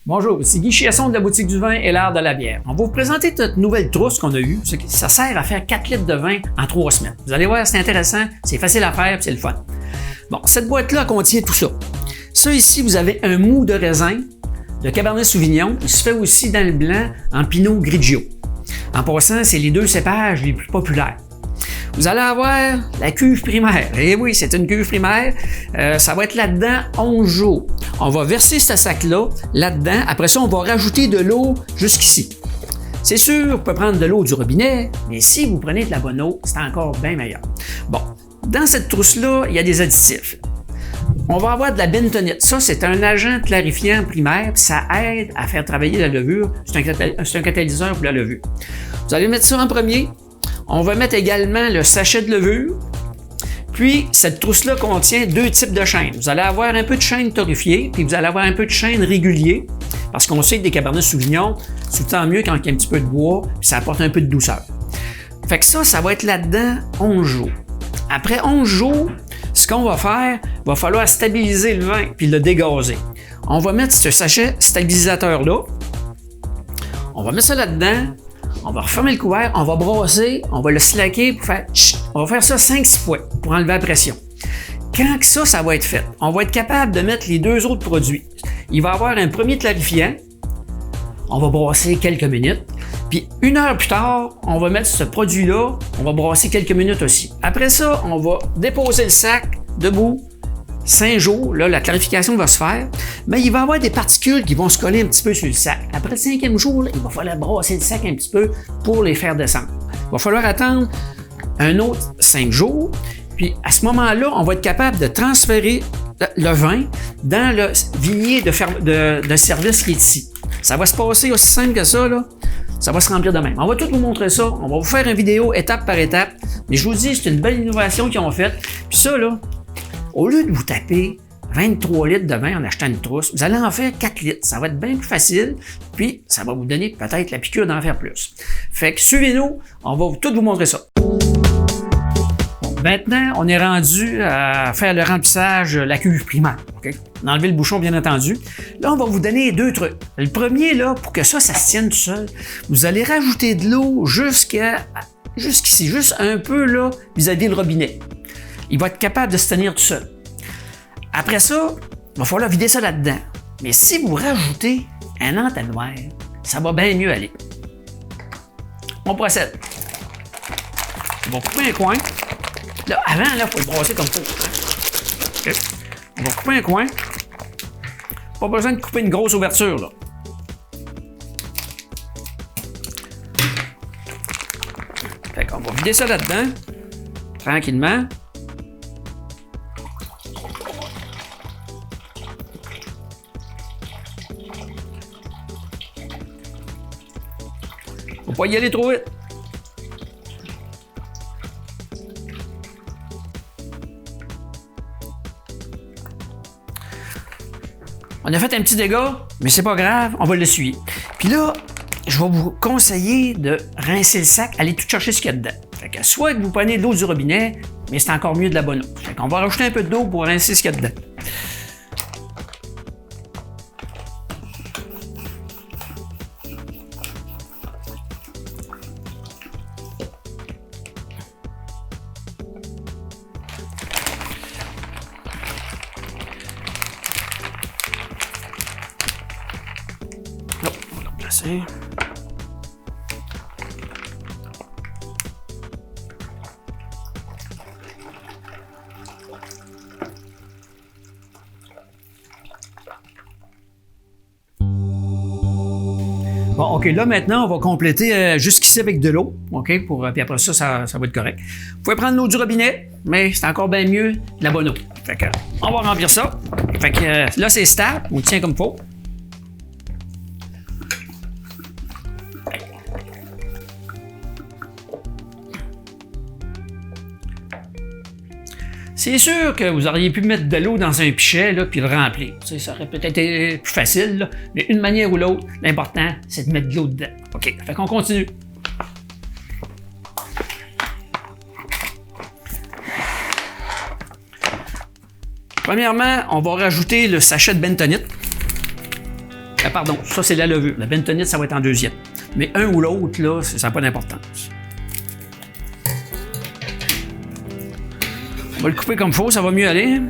Bonjour, ici Guy Chiasson de la boutique du vin et l'art de la bière. On va vous présenter notre nouvelle trousse qu'on a eue. Ça sert à faire 4 litres de vin en 3 semaines. Vous allez voir, c'est intéressant, c'est facile à faire et c'est le fun. Bon, cette boîte-là contient tout ça. Ça ici, vous avez un mou de raisin de Cabernet Sauvignon. Il se fait aussi dans le blanc en Pinot Grigio. En passant, c'est les 2 cépages les plus populaires. Vous allez avoir la cuve primaire. Et oui, c'est une cuve primaire. Ça va être là-dedans 11 jours. On va verser ce sac-là là-dedans. Après ça, on va rajouter de l'eau jusqu'ici. C'est sûr, vous pouvez prendre de l'eau du robinet, mais si vous prenez de la bonne eau, c'est encore bien meilleur. Bon, dans cette trousse-là, il y a des additifs. On va avoir de la bentonite. Ça, c'est un agent clarifiant primaire, puis ça aide à faire travailler la levure. C'est un catalyseur pour la levure. Vous allez mettre ça en premier. On va mettre également le sachet de levure. Puis, cette trousse-là contient 2 types de chêne. Vous allez avoir un peu de chêne torréfié, puis vous allez avoir un peu de chêne régulier, parce qu'on sait que des Cabernet Sauvignon, c'est tout le temps mieux quand il y a un petit peu de bois, puis ça apporte un peu de douceur. Fait que ça va être là-dedans 11 jours. Après 11 jours, ce qu'on va faire, il va falloir stabiliser le vin, puis le dégazer. On va mettre ce sachet stabilisateur-là. On va mettre ça là-dedans. On va refermer le couvert, on va brasser, on va le slacker pour faire tch. On va faire ça 5-6 fois pour enlever la pression. Quand ça va être fait, on va être capable de mettre les 2 autres produits. Il va y avoir un premier clarifiant, on va brasser quelques minutes, puis 1 heure plus tard, on va mettre ce produit-là, on va brasser quelques minutes aussi. Après ça, on va déposer le sac debout. 5 jours, là, la clarification va se faire, mais il va y avoir des particules qui vont se coller un petit peu sur le sac. Après le 5e jour, là, il va falloir brasser le sac un petit peu pour les faire descendre. Il va falloir attendre un autre 5 jours, puis à ce moment-là, on va être capable de transférer le vin dans le vignier de service qui est ici. Ça va se passer aussi simple que ça, là. Ça va se remplir de même. On va tout vous montrer ça. On va vous faire une vidéo étape par étape. Mais je vous dis, c'est une belle innovation qu'ils ont faite. Puis ça, là, au lieu de vous taper 23 litres de vin en achetant une trousse, vous allez en faire 4 litres. Ça va être bien plus facile, puis ça va vous donner peut-être la piqûre d'en faire plus. Fait que suivez-nous, on va tout vous montrer ça. Maintenant, on est rendu à faire le remplissage de la cuve primaire. Okay? Enlever le bouchon, bien entendu. Là, on va vous donner 2 trucs. Le premier, là, pour que ça se tienne tout seul, vous allez rajouter de l'eau jusqu'ici, juste un peu là vis-à-vis le robinet. Il va être capable de se tenir tout seul. Après ça, il va falloir vider ça là-dedans. Mais si vous rajoutez un entonnoir, ça va bien mieux aller. On procède. On va couper un coin. Là, avant, il faut le brasser comme ça. Okay. On va couper un coin. Pas besoin de couper une grosse ouverture, là. Fait qu'on va vider ça là-dedans. Tranquillement. Faut pas y aller trop vite. On a fait un petit dégât, mais c'est pas grave, on va l'essuyer. Puis là, je vais vous conseiller de rincer le sac, aller tout chercher ce qu'il y a dedans. Fait que soit que vous prenez de l'eau du robinet, mais c'est encore mieux de la bonne eau. Fait qu'on va rajouter un peu d'eau pour rincer ce qu'il y a dedans. Hop, on va le placer. Bon, OK, là, maintenant, on va compléter jusqu'ici avec de l'eau, OK, puis après ça va être correct. Vous pouvez prendre l'eau du robinet, mais c'est encore bien mieux de la bonne eau. Fait que, on va remplir ça. Fait que là, c'est stable, on le tient comme il faut. C'est sûr que vous auriez pu mettre de l'eau dans un pichet là, puis le remplir. Ça aurait peut-être été plus facile, là, mais une manière ou l'autre, l'important, c'est de mettre de l'eau dedans. OK, fait qu'on continue. Premièrement, on va rajouter le sachet de bentonite. Pardon, ça c'est la levure. La bentonite, ça va être en deuxième. Mais un ou l'autre, là, ça n'a pas d'importance. On va le couper comme il faut, ça va mieux aller.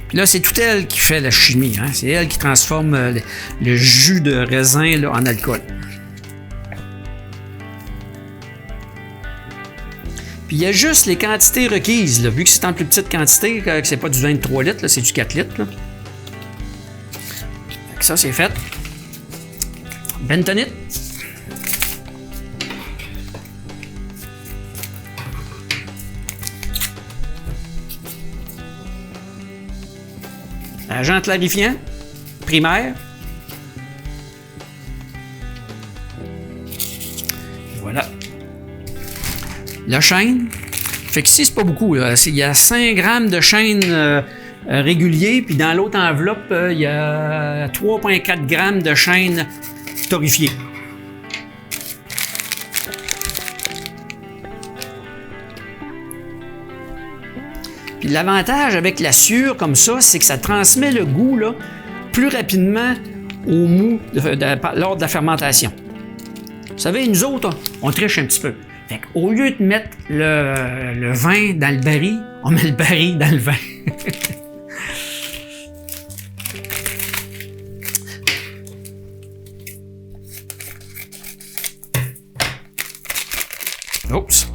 Puis là, c'est toute elle qui fait la chimie. Hein? C'est elle qui transforme le jus de raisin là, en alcool. Puis il y a juste les quantités requises. Là. Vu que c'est en plus petite quantité, que c'est pas du 23 litres, c'est du 4 litres. Là. Fait que ça, c'est fait. Bentonite. Agent clarifiant, primaire. Voilà. La chêne. Fait que ici, c'est pas beaucoup. Là. Il y a 5 grammes de chêne régulier, puis dans l'autre enveloppe, il y a 3,4 grammes de chêne torréfié. Puis l'avantage avec la sciure comme ça, c'est que ça transmet le goût là, plus rapidement au mou lors de la fermentation. Vous savez, nous autres, on triche un petit peu. Fait qu'au lieu de mettre le vin dans le baril, on met le baril dans le vin. Oups!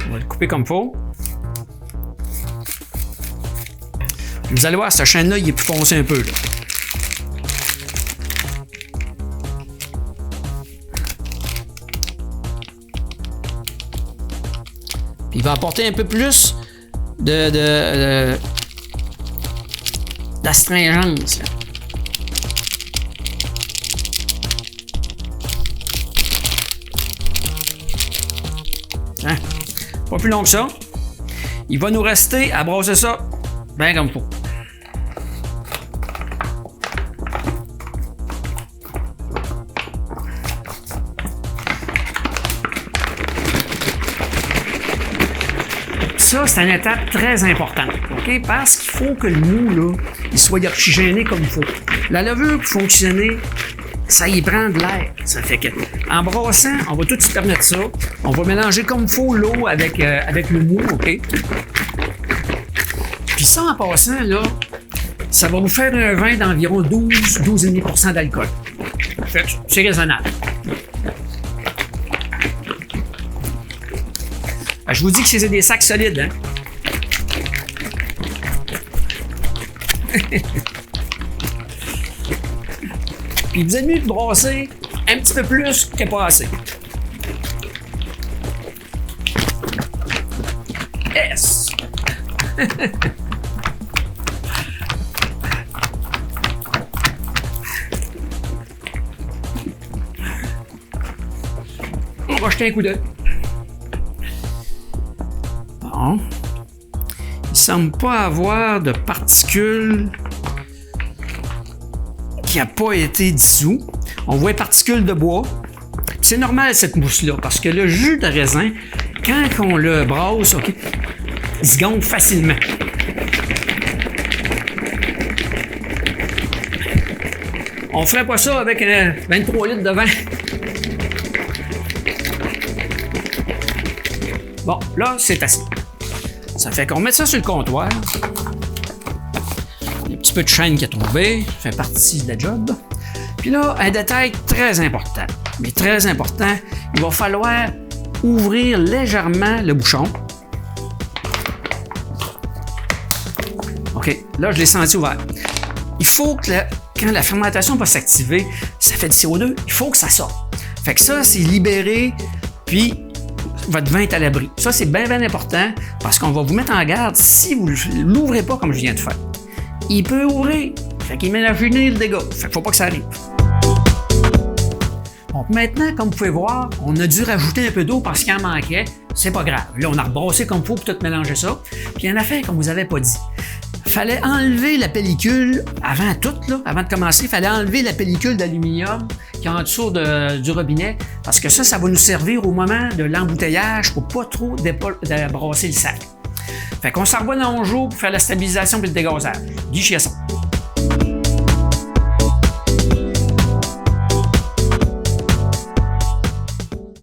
On va le couper comme il faut. Vous allez voir, cette chaîne-là, il est plus foncé un peu. Là. Puis il va apporter un peu plus d'astringence. Hein? Pas plus long que ça. Il va nous rester à brasser ça bien comme il faut. Ça, c'est une étape très importante, OK? Parce qu'il faut que le mou, là, il soit oxygéné comme il faut. La levure, pour fonctionner, ça y prend de l'air. Ça fait que, en brassant, on va tout se permettre ça. On va mélanger comme il faut l'eau avec le mou, OK? Puis ça, en passant, là, ça va vous faire un vin d'environ 12,5% d'alcool. C'est raisonnable. Je vous dis que c'est des sacs solides, hein? Puis vous êtes mieux de brasser un petit peu plus que pas assez. Yes! On va jeter un coup d'œil. Bon. Il ne semble pas avoir de particules qui n'a pas été dissous. On voit particules de bois. C'est normal cette mousse-là, parce que le jus de raisin, quand on le brasse, okay, il se gonfle facilement. On ne ferait pas ça avec 23 litres de vin. Bon, là, c'est assez. Ça fait qu'on met ça sur le comptoir. Un petit peu de chêne qui a tombé, ça fait partie de la job. Puis là, un détail très important, mais très important, il va falloir ouvrir légèrement le bouchon. OK, là, je l'ai senti ouvert. Il faut que, quand la fermentation va s'activer, ça fait du CO2, il faut que ça sorte. Fait que ça, c'est libéré, puis votre vin est à l'abri. Ça, c'est bien, bien important parce qu'on va vous mettre en garde si vous ne l'ouvrez pas comme je viens de faire. Il peut ouvrir. Fait qu'il imaginez le dégât. Fait qu'il ne faut pas que ça arrive. Donc maintenant, comme vous pouvez voir, on a dû rajouter un peu d'eau parce qu'il en manquait. C'est pas grave. Là, on a rebrassé comme il faut pour tout mélanger ça. Puis il y a une affaire qu'on ne vous avait pas dit. Il fallait enlever la pellicule avant tout, là, avant de commencer. Il fallait enlever la pellicule d'aluminium qui est en dessous du robinet parce que ça va nous servir au moment de l'embouteillage pour pas trop brasser le sac. Fait qu'on s'en revoit dans 11 jours pour faire la stabilisation et le dégazage. Guy Chiasson.